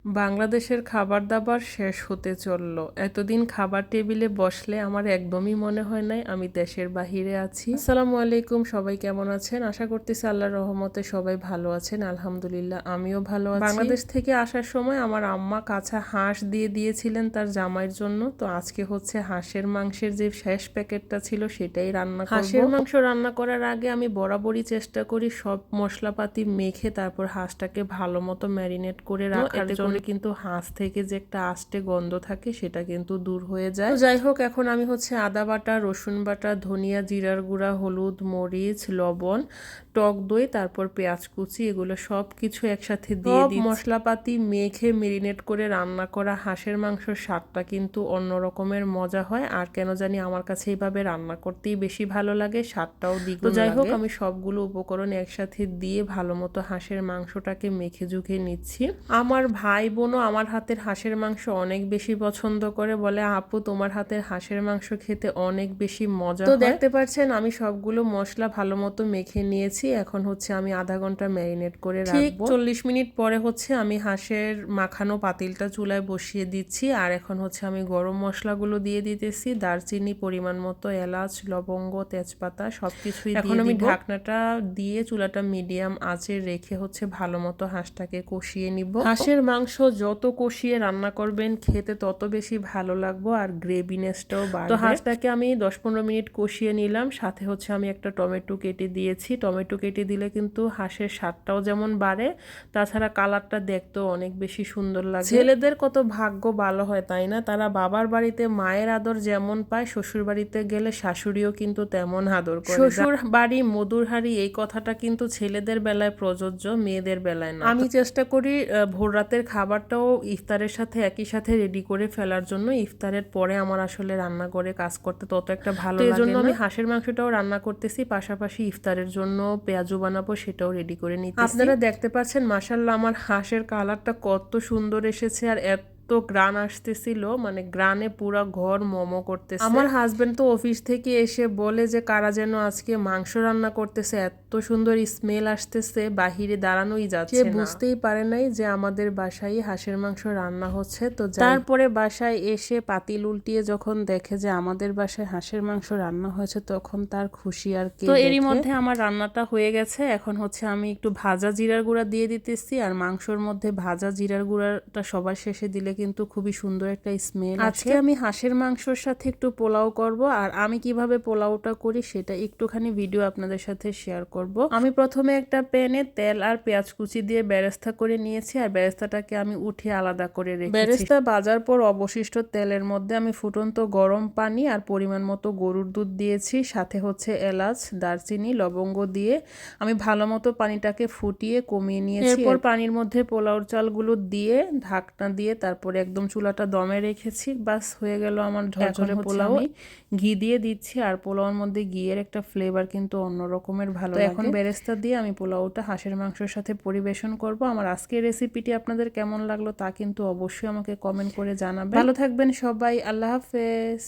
বাংলাদেশের খাবার দাবার শেষ হতে চলল। এতদিন খাবার টেবিলে বসলে আমার একদমই মনে হয় নাই আমি দেশের বাহিরে আছি। আসসালামু আলাইকুম, সবাই কেমন আছেন? আশা করতেছি আল্লাহর রহমতে সবাই ভালো আছেন। আলহামদুলিল্লাহ আমিও ভালো আছি। বাংলাদেশ থেকে আসার সময় আমার আম্মা কাঁচা হাঁস দিয়ে দিয়েছিলেন তার জামাইয়ের জন্য। তো আজকে হচ্ছে হাঁসের মাংসের যে শেষ প্যাকেটটা ছিল সেটাই রান্না করব। হাঁসের মাংস রান্না করার আগে আমি বরাবরই চেষ্টা করি সব মশলাপাতি মেখে তারপর হাঁসটাকে ভালো মতো ম্যারিনেট করে রাখার জন্য, কিন্তু হাঁস থেকে যে একটা আষ্টে গন্ধ থাকে সেটা কিন্তু দূর হয়ে যায়। তো যাই হোক, এখন আমি হচ্ছে আদা বাটা, রসুন বাটা, ধনিয়া, জিরার গুঁড়া, হলুদ, মরিচ, লবণ, টক দই, তারপর পেঁয়াজ কুচি, এগুলো সব কিছু একসাথে দিয়ে দিই। মশলাপাতি মেখে মেরিনেট করে রান্না করা হাঁসের মাংসের স্বাদটা কিন্তু অন্য রকমের মজা হয়। আর কেন জানি আমার কাছে এইভাবে রান্না করতেই বেশি ভালো লাগে, স্বাদটাও দ্বিগুণ। তো যাই হোক, আমি সবগুলো উপকরণ একসাথে দিয়ে ভালো মতো হাঁসের মাংসটাকে মেখে ঝুঁকে নিচ্ছি। আমার ভাই বোনও আমার হাতের হাঁসের মাংস অনেক বেশি পছন্দ করে, বলে আপু তোমার হাতের হাঁসের মাংস খেতে অনেক বেশি মজা হয়। তো দেখতে পাচ্ছেন আমি সবগুলো মশলা ভালো মতো মেখে নিয়েছি। এখন হচ্ছে আমি আধা ঘন্টা ম্যারিনেট করে রাখবো। 40 মিনিট পরে হচ্ছে আমি হাঁসের মাখানো পাতিলটা চুলায় বসিয়ে দিচ্ছি। আর এখন হচ্ছে আমি গরম মশলাগুলো দিয়ে দিতেছি, দারচিনি পরিমাণ মতো, এলাচ, লবঙ্গ, তেজপাতা সবকিছুই। এখন আমি ঢাকনাটা দিয়ে চুলাটা মিডিয়াম আঁচে রেখে হচ্ছে ভালো মতো হাঁসটাকে কষিয়ে নিব। হাঁসের মাংস যত কষিয়ে রান্না করবেন খেতে তত বেশি ভালো লাগবে আর গ্রেভিনেসটাও বাড়বে। তো হাঁসটাকে আমি 10-15 মিনিট কষিয়ে নিলাম। সাথে হচ্ছে আমি একটা টমেটো কেটে দিয়েছি। টমেটো কেটে দিলে কিন্তু হাঁসের স্বাদটাও যেমন বাড়ে, তাছাড়া কালারটা দেখতেও অনেক বেশি সুন্দর লাগে। ছেলেদের কত ভাগ্য ভালো হয় তাই না? তারা বাবার বাড়িতে মায়ের আদর যেমন পায়, শ্বশুর বাড়িতে গেলে শাশুড়িও কিন্তু তেমন আদর করে। শ্বশুর বাড়ি মধুর হাড়ি, এই কথাটা কিন্তু ছেলেদের বেলায় প্রযোজ্য, মেয়েদের বেলায় না। আমি চেষ্টা করি ভোর রাতের খাবারটাও ইফতারের সাথে একই সাথে রেডি করে ফেলার জন্য। ইফতারের পরে আমার আসলে রান্না করে কাজ করতে তত একটা ভালো লাগে না। এই জন্য আমি হাঁসের মাংসটাও রান্না করতেছি, পাশাপাশি ইফতারের জন্য পেঁয়াজু বানাবো সেটাও রেডি করে নিতেছি। আপনারা দেখতে পাচ্ছেন মাশাআল্লাহ আমার হাঁসের কালারটা কত সুন্দর এসেছে, আর তো গ্রান আসতেছিল, মানে গ্রানে পুরা ঘর মোমো করতেছে। আমার হাজবেন্ড তো অফিস থেকে এসে বলে যে কারা যেন আজকে মাংস রান্না করতেছে, এত সুন্দর স্মেল আসতেছে, বাহিরে দাঁড়ানোই যাচ্ছে না। বুঝতেই পারে নাই যে আমাদের বাসায় হাঁসের মাংস রান্না হচ্ছে। তো তারপরে বাসায় এসে পাতিল উল্টিয়ে যখন দেখে যে আমাদের বাসায় হাঁসের মাংস রান্না হয়েছে, তখন তার খুশি আর কি। তো এরই মধ্যে আমার রান্নাটা হয়ে গেছে। এখন হচ্ছে আমি একটু ভাজা জিরার গুঁড়া দিয়ে দিতেছি, আর মাংসর মধ্যে ভাজা জিরার গুঁড়াটা সবার শেষে দিলে কিন্তু খুবই সুন্দর একটা স্মেল। আজকে আমি হাঁসের মাংসর সাথে একটু পোলাও করব, আর আমি কিভাবে পোলাওটা করি সেটা একটুখানি ভিডিও আপনাদের সাথে শেয়ার করব। আমি প্রথমে একটা প্যানে তেল আর পেঁয়াজ কুচি দিয়ে বেরেস্তা করে নিয়েছি, আর বেরেস্তাটাকে আমি উঠিয়ে আলাদা করে রেখেছি। বেরেস্তা ভাজার পর অবশিষ্ট তেলের মধ্যে আমি ফুটন্ত গরম পানি আর পরিমাণ মতো গরুর দুধ দিয়েছি, সাথে হচ্ছে এলাচ, দারচিনি, লবঙ্গ দিয়ে আমি ভালো মতো পানিটাকে ফুটিয়ে কমিয়ে নিয়েছি। এরপর পানির মধ্যে পোলাওর চালগুলো দিয়ে ঢাকনা দিয়ে তারপরে একদম চুলাটা দমে রেখেছি। বাস হয়ে গেল আমার ঝরঝরে পোলাও। ঘি দিয়ে দিচ্ছি, আর পোলাওর মধ্যে ঘিয়ের একটা ফ্লেভার কিন্তু অন্য রকমের ভালো লাগে। এখন বেরেস্তা দিয়ে আমি পোলাওটা হাঁসের মাংসের সাথে পরিবেশন করব। আমার আজকের রেসিপিটি আপনাদের কেমন লাগলো তা কিন্তু অবশ্যই আমাকে কমেন্ট করে জানাবেন। ভালো থাকবেন সবাই, আল্লাহ হাফেজ।